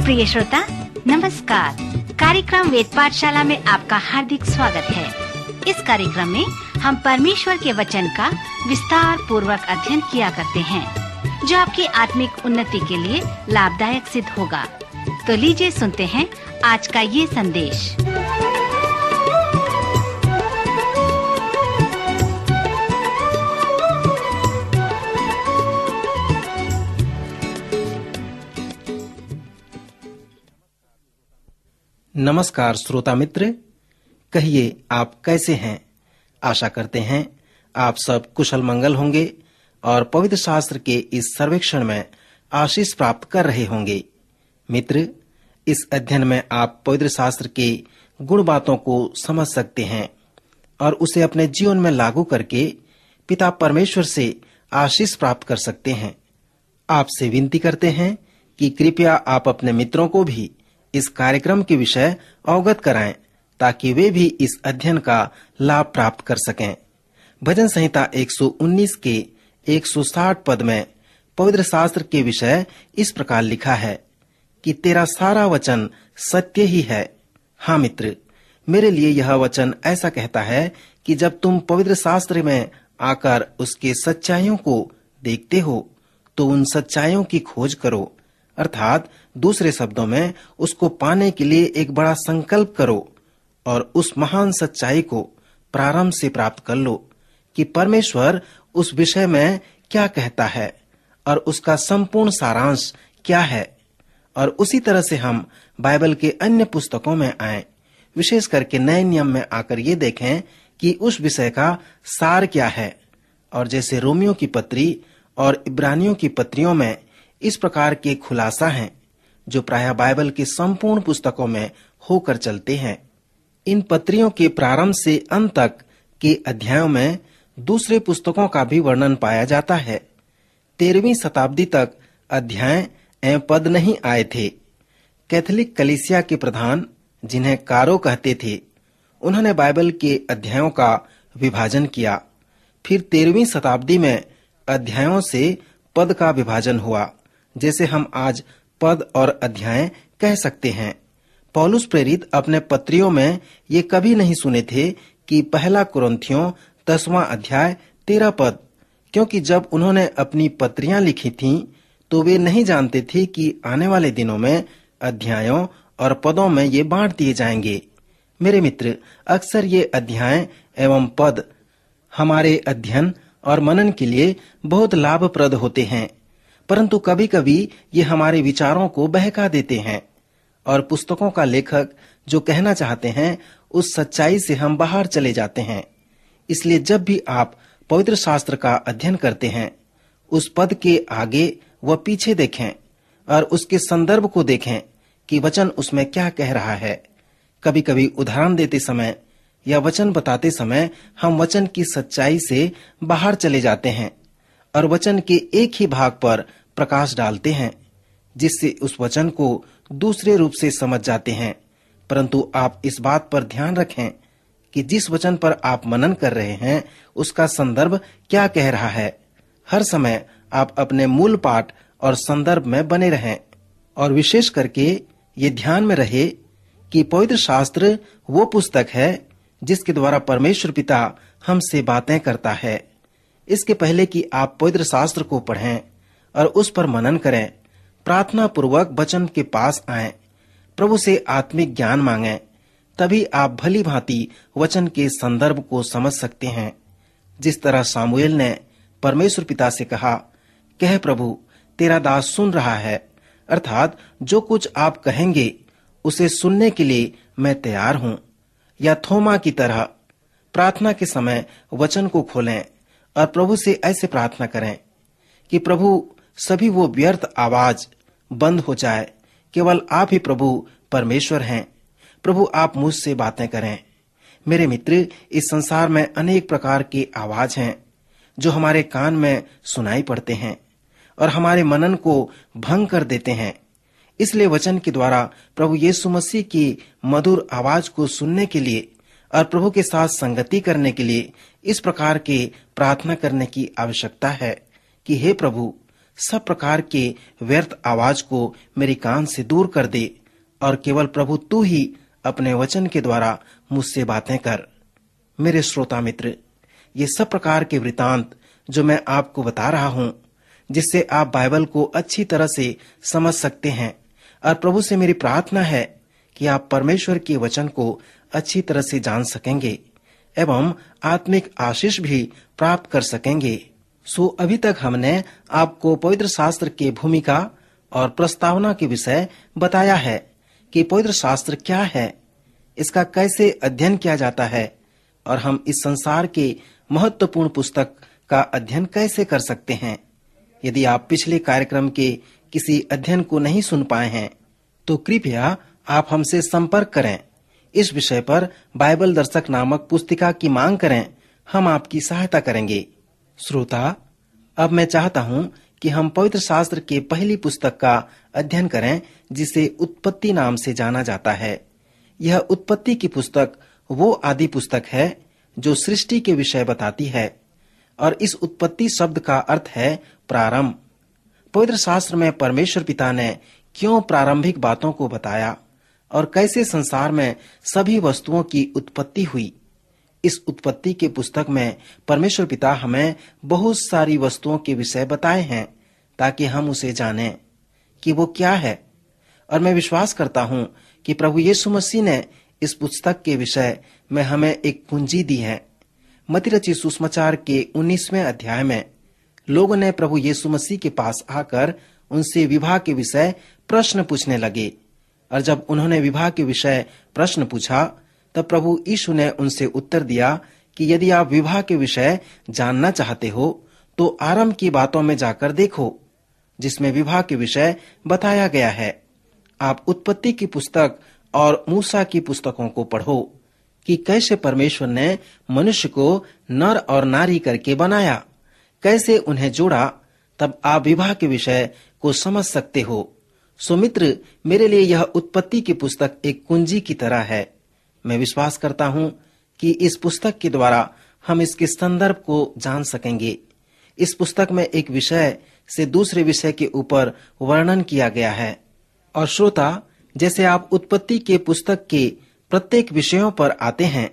प्रिय श्रोता नमस्कार। कार्यक्रम वेद पाठशाला में आपका हार्दिक स्वागत है। इस कार्यक्रम में हम परमेश्वर के वचन का विस्तार पूर्वक अध्ययन किया करते हैं, जो आपकी आत्मिक उन्नति के लिए लाभदायक सिद्ध होगा। तो लीजिए सुनते हैं आज का ये संदेश। नमस्कार श्रोता मित्र, कहिए आप कैसे हैं। आशा करते हैं आप सब कुशल मंगल होंगे और पवित्र शास्त्र के इस सर्वेक्षण में आशीष प्राप्त कर रहे होंगे। मित्र, इस अध्ययन में आप पवित्र शास्त्र के गुण बातों को समझ सकते हैं और उसे अपने जीवन में लागू करके पिता परमेश्वर से आशीष प्राप्त कर सकते हैं। आपसे विनती करते हैं कि कृपया आप अपने मित्रों को भी इस कार्यक्रम के विषय अवगत कराएं, ताकि वे भी इस अध्ययन का लाभ प्राप्त कर सकें। भजन संहिता 119 के 160 पद में पवित्र शास्त्र के विषय इस प्रकार लिखा है कि तेरा सारा वचन सत्य ही है। हाँ मित्र, मेरे लिए यह वचन ऐसा कहता है कि जब तुम पवित्र शास्त्र में आकर उसके सच्चाइयों को देखते हो तो उन सच्चाइयों की खोज करो, अर्थात दूसरे शब्दों में उसको पाने के लिए एक बड़ा संकल्प करो और उस महान सच्चाई को प्रारंभ से प्राप्त कर लो कि परमेश्वर उस विषय में क्या कहता है और उसका संपूर्ण सारांश क्या है। और उसी तरह से हम बाइबल के अन्य पुस्तकों में आए, विशेष करके नए नियम में आकर ये देखें कि उस विषय का सार क्या है। और जैसे रोमियो की पत्री और इब्रानियों की पत्रियों में इस प्रकार के खुलासा हैं, जो प्रायः बाइबल के संपूर्ण पुस्तकों में होकर चलते हैं। इन पत्रियों के प्रारंभ से अंत तक के अध्यायों में दूसरे पुस्तकों का भी वर्णन पाया जाता है। 13वीं शताब्दी तक अध्याय एवं पद नहीं आए थे। कैथोलिक कलीसिया के प्रधान, जिन्हें कारो कहते थे, उन्होंने बाइबल के अध्यायों का विभाजन किया। फिर 13वीं शताब्दी में अध्यायों से पद का विभाजन हुआ, जैसे हम आज पद और अध्याय कह सकते हैं। पौलुस प्रेरित अपने पत्रियों में ये कभी नहीं सुने थे कि पहला कुरिन्थियों 10वां अध्याय 13 पद, क्योंकि जब उन्होंने अपनी पत्रियां लिखी थीं तो वे नहीं जानते थे कि आने वाले दिनों में अध्यायों और पदों में ये बांट दिए जाएंगे। मेरे मित्र, अक्सर ये अध्याय एवं पद हमारे अध्ययन और मनन के लिए बहुत लाभप्रद होते हैं, परंतु कभी कभी ये हमारे विचारों को बहका देते हैं और पुस्तकों का लेखक जो कहना चाहते हैं उस सच्चाई से हम बाहर चले जाते हैं। इसलिए जब भी आप पवित्र शास्त्र का अध्ययन करते हैं, उस पद के आगे व पीछे देखें और उसके संदर्भ को देखें कि वचन उसमें क्या कह रहा है। कभी कभी उदाहरण देते समय या वचन बताते समय हम वचन की सच्चाई से बाहर चले जाते हैं और वचन के एक ही भाग पर प्रकाश डालते हैं, जिससे उस वचन को दूसरे रूप से समझ जाते हैं। परंतु आप इस बात पर ध्यान रखें कि जिस वचन पर आप मनन कर रहे हैं उसका संदर्भ क्या कह रहा है। हर समय आप अपने मूल पाठ और संदर्भ में बने रहें और विशेष करके ये ध्यान में रहे कि पवित्र शास्त्र वो पुस्तक है जिसके द्वारा परमेश्वर पिता हमसे बातें करता है। इसके पहले कि आप पवित्र शास्त्र को पढ़ें और उस पर मनन करें, प्रार्थना पूर्वक वचन के पास आएं, प्रभु से आत्मिक ज्ञान मांगें, तभी आप भली भांति वचन के संदर्भ को समझ सकते हैं। जिस तरह सामुएल ने परमेश्वर पिता से कहा, कह प्रभु तेरा दास सुन रहा है, अर्थात जो कुछ आप कहेंगे उसे सुनने के लिए मैं तैयार हूँ। या थोमा की तरह प्रार्थना के समय वचन को खोलें और प्रभु से ऐसे प्रार्थना करें कि प्रभु सभी वो व्यर्थ आवाज बंद हो जाए, केवल आप ही प्रभु परमेश्वर हैं। प्रभु आप मुझसे बातें करें। मेरे मित्र, इस संसार में अनेक प्रकार के आवाज हैं जो हमारे कान में सुनाई पड़ते हैं और हमारे मनन को भंग कर देते हैं। इसलिए वचन के द्वारा प्रभु यीशु मसीह की मधुर आवाज को सुनने के लिए और प्रभु के साथ संगति करने के लिए इस प्रकार के प्रार्थना करने की आवश्यकता है कि हे प्रभु, सब प्रकार के व्यर्थ आवाज को मेरी कान से दूर कर दे और केवल प्रभु तू ही अपने वचन के द्वारा मुझसे बातें कर। मेरे श्रोता मित्र, ये सब प्रकार के वृतांत जो मैं आपको बता रहा हूँ, जिससे आप बाइबल को अच्छी तरह से समझ सकते हैं, और प्रभु से मेरी प्रार्थना है कि आप परमेश्वर के वचन को अच्छी तरह से जान सकेंगे एवं आत्मिक आशीष भी प्राप्त कर सकेंगे। सो अभी तक हमने आपको पवित्र शास्त्र के भूमिका और प्रस्तावना के विषय बताया है कि पवित्र शास्त्र क्या है, इसका कैसे अध्ययन किया जाता है और हम इस संसार के महत्वपूर्ण पुस्तक का अध्ययन कैसे कर सकते हैं। यदि आप पिछले कार्यक्रम के किसी अध्ययन को नहीं सुन पाए हैं तो कृपया आप हमसे संपर्क करें। इस विषय पर बाइबल दर्शक नामक पुस्तिका की मांग करें, हम आपकी सहायता करेंगे। श्रोता, अब मैं चाहता हूँ कि हम पवित्र शास्त्र के पहली पुस्तक का अध्ययन करें, जिसे उत्पत्ति नाम से जाना जाता है। यह उत्पत्ति की पुस्तक वो आदि पुस्तक है जो सृष्टि के विषय बताती है, और इस उत्पत्ति शब्द का अर्थ है प्रारंभ। पवित्र शास्त्र में परमेश्वर पिता ने क्यों प्रारंभिक बातों को बताया और कैसे संसार में सभी वस्तुओं की उत्पत्ति हुई। इस उत्पत्ति के पुस्तक में परमेश्वर पिता हमें बहुत सारी वस्तुओं के विषय बताए हैं ताकि हम उसे जानें कि वो क्या है। और मैं विश्वास करता हूँ कि प्रभु यीशु मसीह ने इस पुस्तक के विषय में हमें एक कुंजी दी है। मत्ती रचित सुसमाचार के 19वें अध्याय में लोगों ने प्रभु यीशु मसीह के पास आकर उनसे विवाह के विषय प्रश्न पूछने लगे, और जब उन्होंने विवाह के विषय प्रश्न पूछा तब प्रभु यीशु ने उनसे उत्तर दिया कि यदि आप विवाह के विषय जानना चाहते हो तो आरंभ की बातों में जाकर देखो, जिसमें विवाह के विषय बताया गया है। आप उत्पत्ति की पुस्तक और मूसा की पुस्तकों को पढ़ो कि कैसे परमेश्वर ने मनुष्य को नर और नारी करके बनाया, कैसे उन्हें जोड़ा, तब आप विवाह के विषय को समझ सकते हो। सो मित्र, मेरे लिए यह उत्पत्ति की पुस्तक एक कुंजी की तरह है। मैं विश्वास करता हूँ कि इस पुस्तक के द्वारा हम इसके संदर्भ को जान सकेंगे। इस पुस्तक में एक विषय से दूसरे विषय के ऊपर वर्णन किया गया है। और श्रोता, जैसे आप उत्पत्ति के पुस्तक के प्रत्येक विषयों पर आते हैं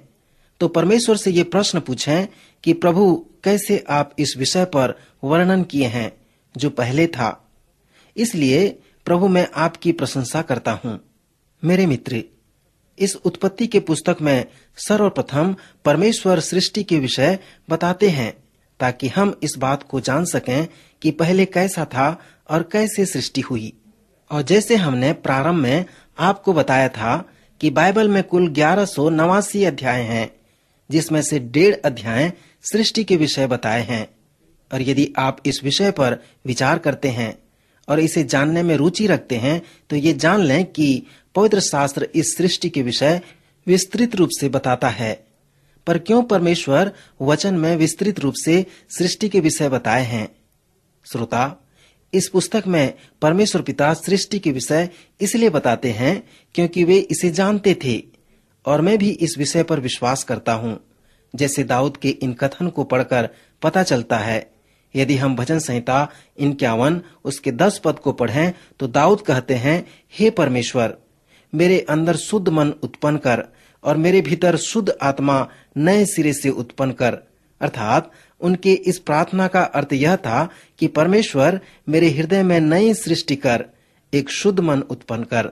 तो परमेश्वर से ये प्रश्न पूछें कि प्रभु, कैसे आप इस विषय पर वर्णन किए हैं जो पहले था। इसलिए प्रभु, मैं आपकी प्रशंसा करता हूँ। मेरे मित्र, इस उत्पत्ति के पुस्तक में सर्वप्रथम परमेश्वर सृष्टि के विषय बताते हैं ताकि हम इस बात को जान सकें कि पहले कैसा था और कैसे सृष्टि हुई। और जैसे हमने प्रारंभ में आपको बताया था कि बाइबल में कुल 1189 अध्याय हैं, जिसमें से 1.5 अध्याय सृष्टि के विषय बताए हैं। और यदि आप इस विषय पर विचार करते हैं और इसे जानने में रुचि रखते हैं तो ये जान लें कि पवित्र शास्त्र इस सृष्टि के विषय विस्तृत रूप से बताता है। पर क्यों परमेश्वर वचन में विस्तृत रूप से सृष्टि के विषय बताए हैं? श्रोता, इस पुस्तक में परमेश्वर पिता सृष्टि के विषय इसलिए बताते हैं क्योंकि वे इसे जानते थे, और मैं भी इस विषय पर विश्वास करता हूँ। जैसे दाऊद के इन कथन को पढ़कर पता चलता है। यदि हम भजन संहिता 51 उसके 10 पद को पढ़ें तो दाऊद कहते हैं, हे परमेश्वर, मेरे अंदर शुद्ध मन उत्पन्न कर और मेरे भीतर शुद्ध आत्मा नए सिरे से उत्पन्न कर। अर्थात उनके इस प्रार्थना का अर्थ यह था कि परमेश्वर, मेरे हृदय में नई सृष्टि कर, एक शुद्ध मन उत्पन्न कर।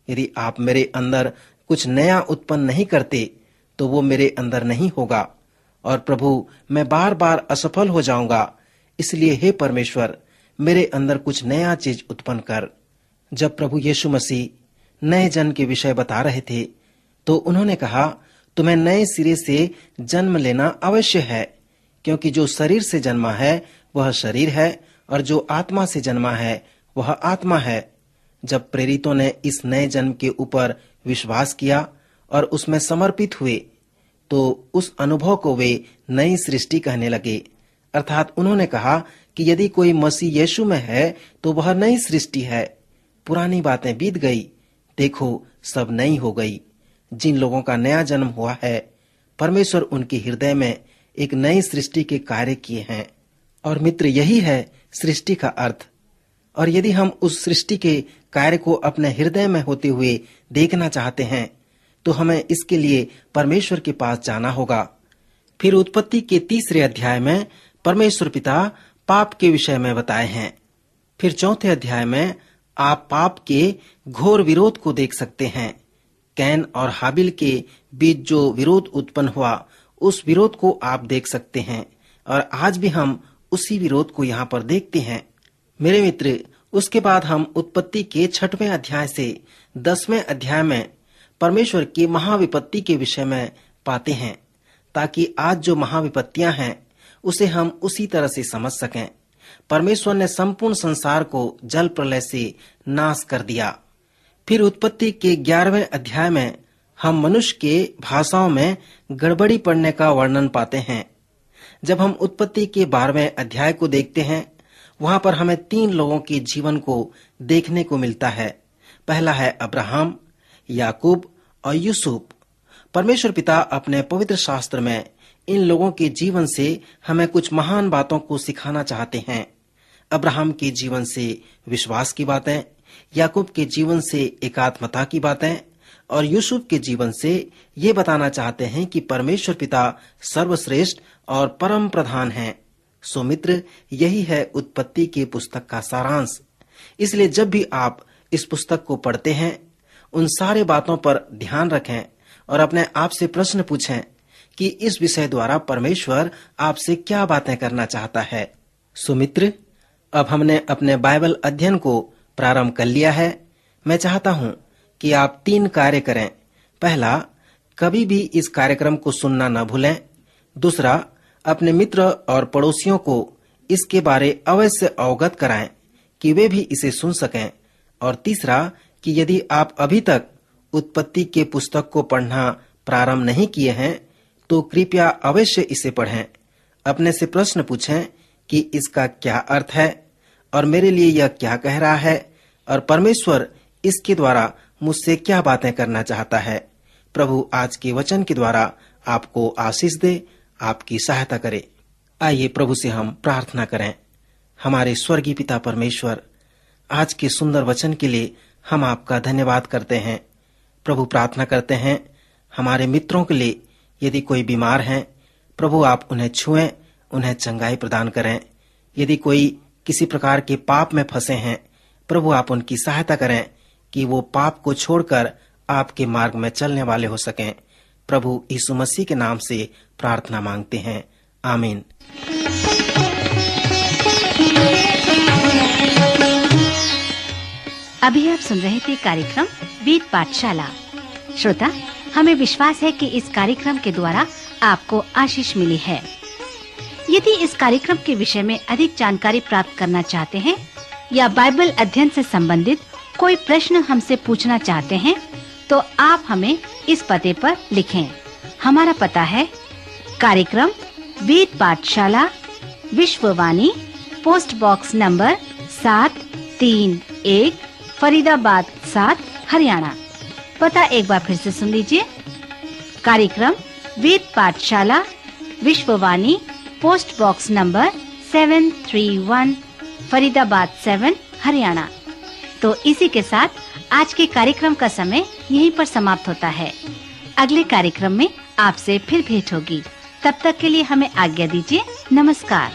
यदि आप मेरे अंदर कुछ नया उत्पन्न नहीं करते तो वो मेरे अंदर नहीं होगा, और प्रभु, मैं बार बार असफल हो जाऊंगा। इसलिए हे परमेश्वर, मेरे अंदर कुछ नया चीज उत्पन्न कर। जब प्रभु यीशु मसीह नए जन्म के विषय बता रहे थे तो उन्होंने कहा, तुम्हें नए सिरे से जन्म लेना अवश्य है, क्योंकि जो शरीर से जन्मा है वह शरीर है और जो आत्मा से जन्मा है वह आत्मा है। जब प्रेरितों ने इस नए जन्म के ऊपर विश्वास किया और उसमें समर्पित हुए तो उस अनुभव को वे नई सृष्टि कहने लगे। अर्थात उन्होंने कहा कि यदि कोई मसीह यीशु में है तो वह नई सृष्टि है, पुरानी बातें बीत गई, देखो सब नई हो गई। जिन लोगों का नया जन्म हुआ है, परमेश्वर उनके हृदय में एक नई सृष्टि के कार्य किए हैं। और मित्र, यही है सृष्टि का अर्थ। और यदि हम उस सृष्टि के कार्य को अपने हृदय में होते हुए देखना चाहते हैं तो हमें इसके लिए परमेश्वर के पास जाना होगा। फिर उत्पत्ति के 3 अध्याय में परमेश्वर पिता पाप के विषय में बताए हैं। फिर 4 अध्याय में आप पाप के घोर विरोध को देख सकते हैं। कैन और हाबिल के बीच जो विरोध उत्पन्न हुआ, उस विरोध को आप देख सकते हैं और आज भी हम उसी विरोध को यहाँ पर देखते हैं। मेरे मित्र, उसके बाद हम उत्पत्ति के 6वें अध्याय से 10वें अध्याय में परमेश्वर की महाविपत्ति के विषय में पाते हैं, ताकि आज जो महाविपत्तियां हैं उसे हम उसी तरह से समझ सकें। परमेश्वर ने संपूर्ण संसार को जल प्रलय से नाश कर दिया। फिर उत्पत्ति के 11वें अध्याय में हम मनुष्य के भाषाओं में गड़बड़ी पड़ने का वर्णन पाते हैं। जब हम उत्पत्ति के 12वें अध्याय को देखते हैं, वहां पर हमें 3 लोगों के जीवन को देखने को मिलता है। पहला है अब्राहम, याकूब और यूसुफ। परमेश्वर पिता अपने पवित्र शास्त्र में इन लोगों के जीवन से हमें कुछ महान बातों को सिखाना चाहते हैं। अब्राहम के जीवन से विश्वास की बातें, याकूब के जीवन से एकात्मता की बातें और यूसुफ के जीवन से ये बताना चाहते हैं कि परमेश्वर पिता सर्वश्रेष्ठ और परम प्रधान हैं। सो मित्र, यही है उत्पत्ति की पुस्तक का सारांश। इसलिए जब भी आप इस पुस्तक को पढ़ते हैं, उन सारे बातों पर ध्यान रखें और अपने आप से प्रश्न पूछें कि इस विषय द्वारा परमेश्वर आपसे क्या बातें करना चाहता है। सो मित्र, अब हमने अपने बाइबल अध्ययन को प्रारंभ कर लिया है। मैं चाहता हूं कि आप 3 कार्य करें। पहला, कभी भी इस कार्यक्रम को सुनना न भूलें। दूसरा, अपने मित्र और पड़ोसियों को इसके बारे अवश्य अवगत कराएं कि वे भी इसे सुन सकें। और तीसरा, कि यदि आप अभी तक उत्पत्ति के पुस्तक को पढ़ना प्रारंभ नहीं किए हैं तो कृपया अवश्य इसे पढ़ें। अपने से प्रश्न पूछें कि इसका क्या अर्थ है और मेरे लिए यह क्या कह रहा है और परमेश्वर इसके द्वारा मुझसे क्या बातें करना चाहता है। प्रभु आज के वचन के द्वारा आपको आशीष दे, आपकी सहायता करे। आइए प्रभु से हम प्रार्थना करें। हमारे स्वर्गीय पिता परमेश्वर, आज के सुंदर वचन के लिए हम आपका धन्यवाद करते हैं। प्रभु, प्रार्थना करते हैं हमारे मित्रों के लिए, यदि कोई बीमार हैं, प्रभु आप उन्हें छुएं, उन्हें चंगाई प्रदान करें। यदि कोई किसी प्रकार के पाप में फंसे हैं, प्रभु आप उनकी सहायता करें कि वो पाप को छोड़कर आपके मार्ग में चलने वाले हो सकें। प्रभु यीशु मसीह के नाम से प्रार्थना मांगते हैं, आमीन। अभी आप सुन रहे थे कार्यक्रम वेद पाठशाला। श्रोता, हमें विश्वास है कि इस कार्यक्रम के द्वारा आपको आशीष मिली है। यदि इस कार्यक्रम के विषय में अधिक जानकारी प्राप्त करना चाहते हैं या बाइबल अध्ययन से संबंधित कोई प्रश्न हमसे पूछना चाहते हैं, तो आप हमें इस पते पर लिखें। हमारा पता है कार्यक्रम Ved Pathshala, Vishwavani, post box number 731, Faridabad 7, Haryana. पता एक बार फिर से सुन लीजिए। कार्यक्रम Ved Pathshala, Vishwavani, post box number 731, Faridabad 7, Haryana. तो इसी के साथ आज के कार्यक्रम का समय यहीं पर समाप्त होता है। अगले कार्यक्रम में आपसे फिर भेंट होगी। तब तक के लिए हमें आज्ञा दीजिए। नमस्कार।